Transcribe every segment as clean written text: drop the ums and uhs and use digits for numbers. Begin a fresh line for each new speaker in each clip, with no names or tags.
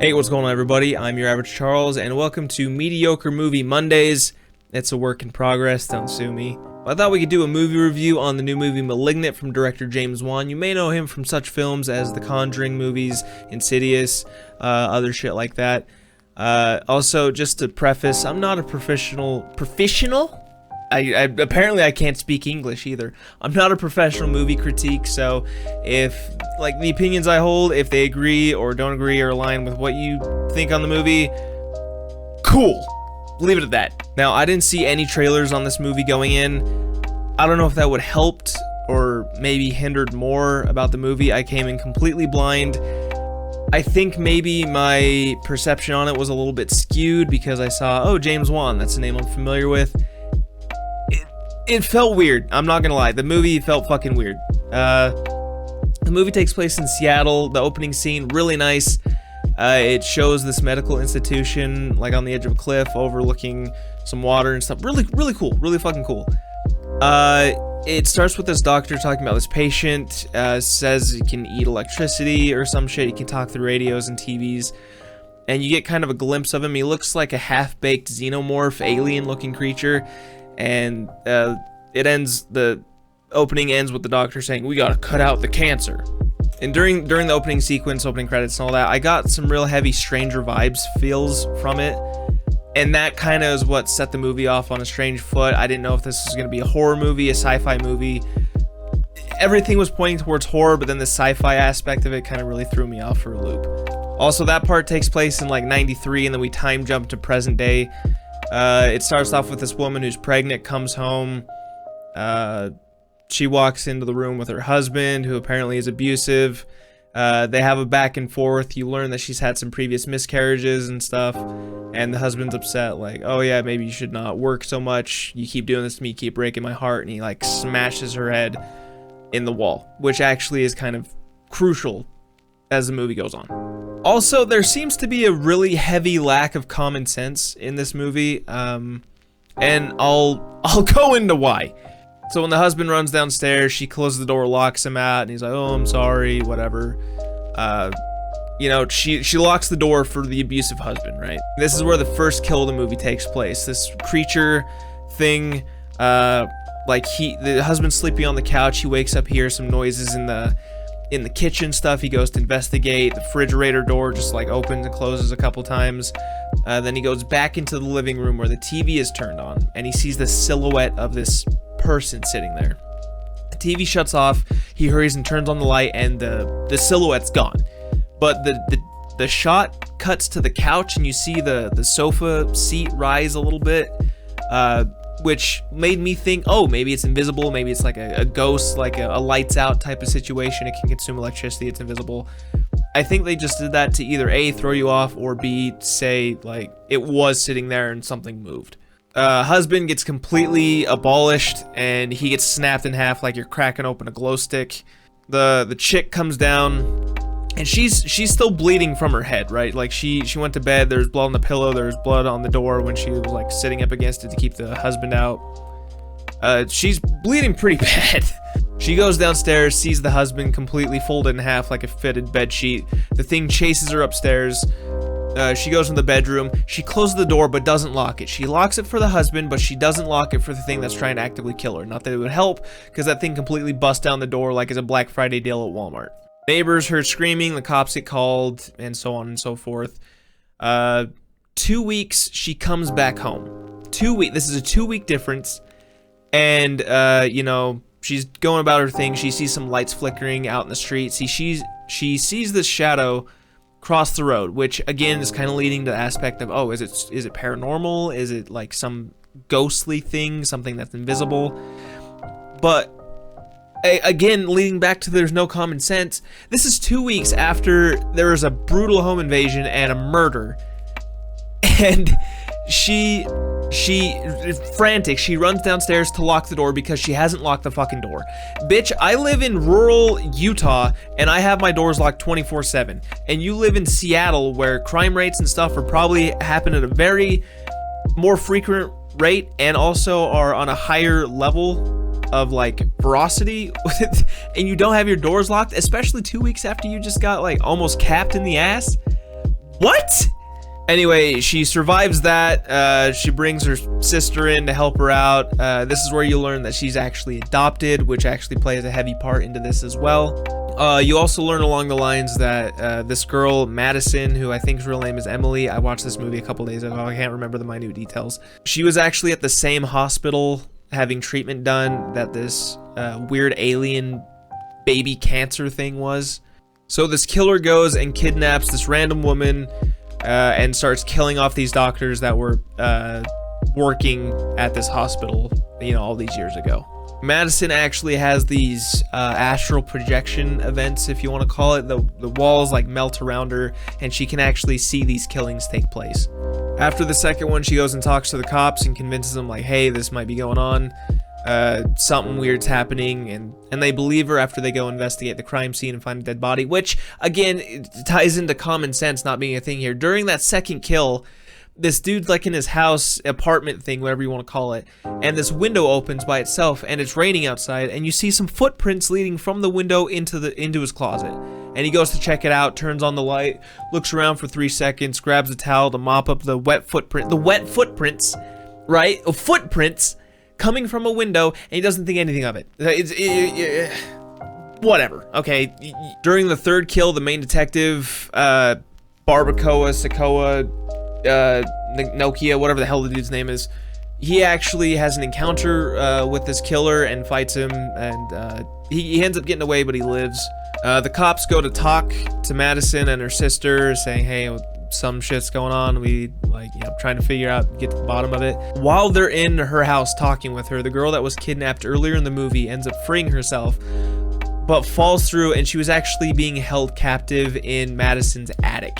Hey, what's going on, everybody? I'm your average Charles, and welcome to Mediocre Movie Mondays. It's a work in progress, don't sue me. I thought we could do a movie review on the new movie Malignant from director James Wan. You may know him from such films as the Conjuring movies, Insidious, other shit like that. Also, just to preface, I'm not a professional? Apparently I can't speak English either. I'm not a professional movie critique, so if, like, the opinions I hold, if they agree or don't agree or align with what you think on the movie, cool. Leave it at that. Now, I didn't see any trailers on this movie going in. I don't know if that would helped or maybe hindered more about the movie. I came in completely blind. I think maybe my perception on it was a little bit skewed because I saw, oh, James Wan, that's a name I'm familiar with. It felt weird, I'm not gonna lie. The movie felt fucking weird. The movie takes place in Seattle. The opening scene, really nice. It shows this medical institution, like, on the edge of a cliff, overlooking some water and stuff. Really cool, really fucking cool. It starts with this doctor talking about this patient, says he can eat electricity or some shit. He can talk through radios and TVs. And you get kind of a glimpse of him. He looks like a half-baked xenomorph, alien-looking creature. And the opening ends with the doctor saying, we gotta cut out the cancer. And during the opening sequence, opening credits and all that, I got some real heavy Stranger vibes feels from it. And that kind of is what set the movie off on a strange foot. I didn't know if this was going to be a horror movie, a sci-fi movie. Everything was pointing towards horror, but then the sci-fi aspect of it kind of really threw me off for a loop. Also, that part takes place in like 93, and then we time jump to present day. It starts off with this woman who's pregnant, comes home. She walks into the room with her husband, who apparently is abusive. They have a back and forth. You learn that she's had some previous miscarriages and stuff. And the husband's upset, like, oh yeah, maybe you should not work so much. You keep doing this to me, you keep breaking my heart. And he, like, smashes her head in the wall, which actually is kind of crucial as the movie goes on. Also, there seems to be a really heavy lack of common sense in this movie, and I'll go into why. So when the husband runs downstairs, she closes the door, locks him out, and he's like, oh, I'm sorry, whatever. You know, she locks the door for the abusive husband, right? This is where the first kill of the movie takes place. This creature thing, like, the husband's sleeping on the couch, he wakes up, hears some noises in the kitchen stuff. He goes to investigate. The refrigerator door just, like, opens and closes a couple times. Then he goes back into the living room where the TV is turned on, and he sees the silhouette of this person sitting there. The TV shuts off. He hurries and turns on the light, and the silhouette's gone. But the shot cuts to the couch, and you see the sofa seat rise a little bit, which made me think, oh, maybe it's invisible, maybe it's like a ghost, like a lights out type of situation. It can consume electricity, it's invisible. I think they just did that to either A, throw you off, or B, say, like, it was sitting there and something moved. Husband gets completely abolished, and he gets snapped in half like you're cracking open a glow stick. The chick comes down, and she's still bleeding from her head, right? Like, she went to bed, there's blood on the pillow, there's blood on the door when she was, like, sitting up against it to keep the husband out. She's bleeding pretty bad. She goes downstairs, sees the husband completely folded in half like a fitted bedsheet. The thing chases her upstairs. She goes in the bedroom. She closes the door but doesn't lock it. She locks it for the husband, but she doesn't lock it for the thing that's trying to actively kill her. Not that it would help, because that thing completely busts down the door like it's a Black Friday deal at Walmart. Neighbors heard screaming, the cops get called, and so on and so forth. 2 weeks, she comes back home. 2 weeks. This is a 2-week difference. And, you know, she's going about her thing. She sees some lights flickering out in the street. She sees this shadow cross the road, which again is kind of leading to the aspect of, oh, is it paranormal? Is it like some ghostly thing, something that's invisible? But again, leading back to there's no common sense. This is 2 weeks after there was a brutal home invasion and a murder, and she frantic, she runs downstairs to lock the door because she hasn't locked the fucking door. Bitch, I live in rural Utah and I have my doors locked 24/7, and you live in Seattle where crime rates and stuff are probably happen at a very more frequent rate and also are on a higher level of, like, ferocity, and you don't have your doors locked, especially 2 weeks after you just got, like, almost capped in the ass. What? Anyway, she survives that. She brings her sister in to help her out. This is where you learn that she's actually adopted, which actually plays a heavy part into this as well. You also learn along the lines that this girl, Madison, who I think's real name is Emily, I watched this movie a couple days ago, I can't remember the minute details. She was actually at the same hospital having treatment done that this weird alien baby cancer thing was. So this killer goes and kidnaps this random woman and starts killing off these doctors that were working at this hospital, you know, all these years ago. Madison actually has these astral projection events, if you want to call it. The walls like melt around her and she can actually see these killings take place. After the second one, she goes and talks to the cops and convinces them like, hey, this might be going on. Something weird's happening, and they believe her after they go investigate the crime scene and find a dead body, which again, it ties into common sense not being a thing here. During that second kill, this dude's like in his house, apartment thing, whatever you want to call it, and this window opens by itself and it's raining outside, and you see some footprints leading from the window into his closet. And he goes to check it out, turns on the light, looks around for 3 seconds, grabs a towel to mop up the wet footprints, right? Footprints coming from a window, and he doesn't think anything of it. Whatever, okay. During the third kill, the main detective, Sokoa, Nokia, whatever the hell the dude's name is, he actually has an encounter with this killer and fights him, and he ends up getting away, but he lives. The cops go to talk to Madison and her sister, saying, hey, some shit's going on, we trying to figure out, get to the bottom of it. While they're in her house talking with her, the girl that was kidnapped earlier in the movie ends up freeing herself, but falls through, and she was actually being held captive in Madison's attic.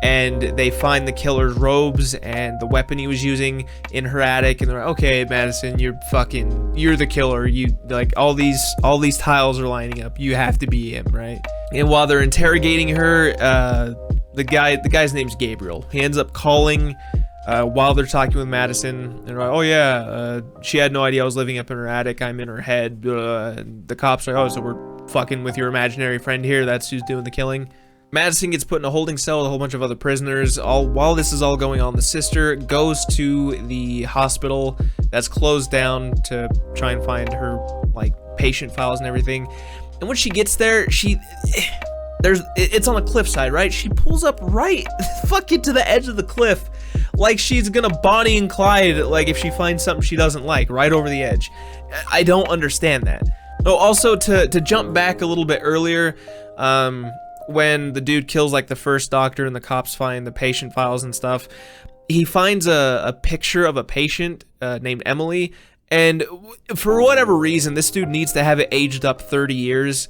And they find the killer's robes and the weapon he was using in her attic, and they're like, okay, Madison, you're the killer. You, like, all these tiles are lining up. You have to be him, right? And while they're interrogating her, the guy's name's Gabriel. He ends up calling while they're talking with Madison, and they're like, oh yeah, she had no idea I was living up in her attic. I'm in her head. And the cops are like, oh, so we're fucking with your imaginary friend here. That's who's doing the killing. Madison gets put in a holding cell with a whole bunch of other prisoners. While this is all going on, the sister goes to the hospital that's closed down to try and find her like patient files and everything. And when she gets there, it's on a cliffside, right? She pulls up right fucking to the edge of the cliff, like she's gonna Bonnie and Clyde, like if she finds something she doesn't like, right over the edge. I don't understand that. Oh, also to jump back a little bit earlier, when the dude kills like the first doctor and the cops find the patient files and stuff, he finds a picture of a patient named Emily, and for whatever reason, this dude needs to have it aged up 30 years.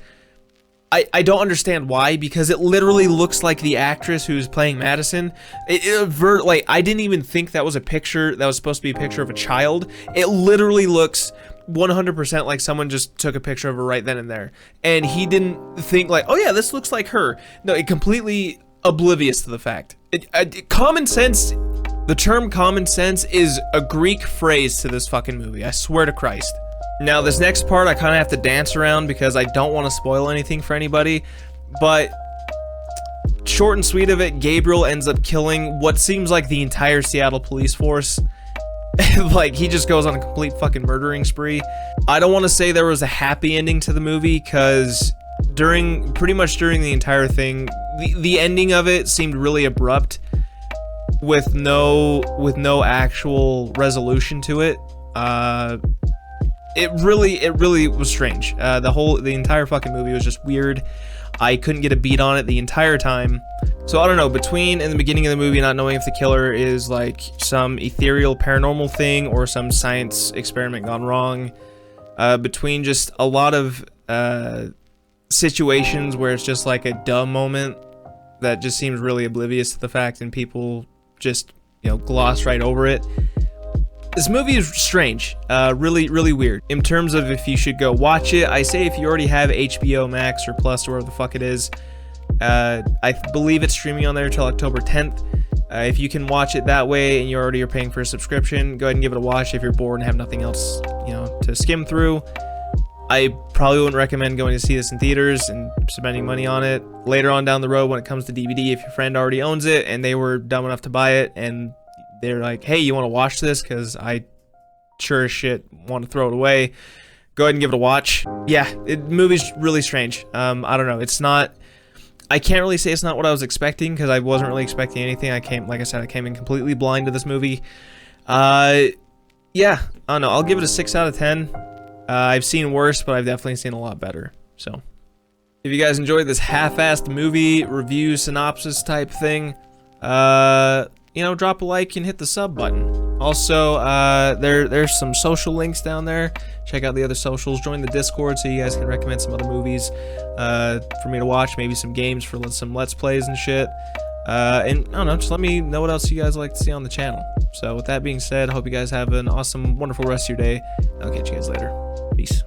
I don't understand why, because it literally looks like the actress who's playing Madison. Like, I didn't even think that was a picture that was supposed to be a picture of a child. It literally looks 100% like someone just took a picture of her right then and there, and he didn't think like, oh yeah, this looks like her. No, it completely oblivious to the fact. Common sense, the term common sense is a Greek phrase to this fucking movie, I swear to Christ. Now this next part I kind of have to dance around because I don't want to spoil anything for anybody, but short and sweet of it, Gabriel ends up killing what seems like the entire Seattle police force. Like, he just goes on a complete fucking murdering spree. I don't want to say there was a happy ending to the movie, because pretty much during the entire thing, the ending of it seemed really abrupt, with no actual resolution to it. It really was strange. The entire fucking movie was just weird. I couldn't get a beat on it the entire time. So I don't know, between in the beginning of the movie not knowing if the killer is like some ethereal paranormal thing or some science experiment gone wrong, between just a lot of situations where it's just like a dumb moment that just seems really oblivious to the fact, and people just, gloss right over it. This movie is strange, really weird. In terms of if you should go watch it, I say if you already have HBO Max or Plus or whatever the fuck it is, I believe it's streaming on there till October 10th. If you can watch it that way and you already are paying for a subscription, go ahead and give it a watch if you're bored and have nothing else, to skim through. I probably wouldn't recommend going to see this in theaters and spending money on it. Later on down the road, when it comes to DVD, if your friend already owns it and they were dumb enough to buy it and they're like, hey, you want to watch this? Because I sure as shit want to throw it away. Go ahead and give it a watch. Yeah, movie's really strange. I don't know. It's not... I can't really say it's not what I was expecting, because I wasn't really expecting anything. Like I said, I came in completely blind to this movie. Yeah, I don't know. I'll give it a 6 out of 10. I've seen worse, but I've definitely seen a lot better. So, if you guys enjoyed this half-assed movie review synopsis type thing, you know, drop a like and hit the sub button. Also, there's some social links down there. Check out the other socials. Join the Discord so you guys can recommend some other movies for me to watch. Maybe some games for some Let's Plays and shit. And I don't know, just let me know what else you guys like to see on the channel. So with that being said, I hope you guys have an awesome, wonderful rest of your day. I'll catch you guys later. Peace.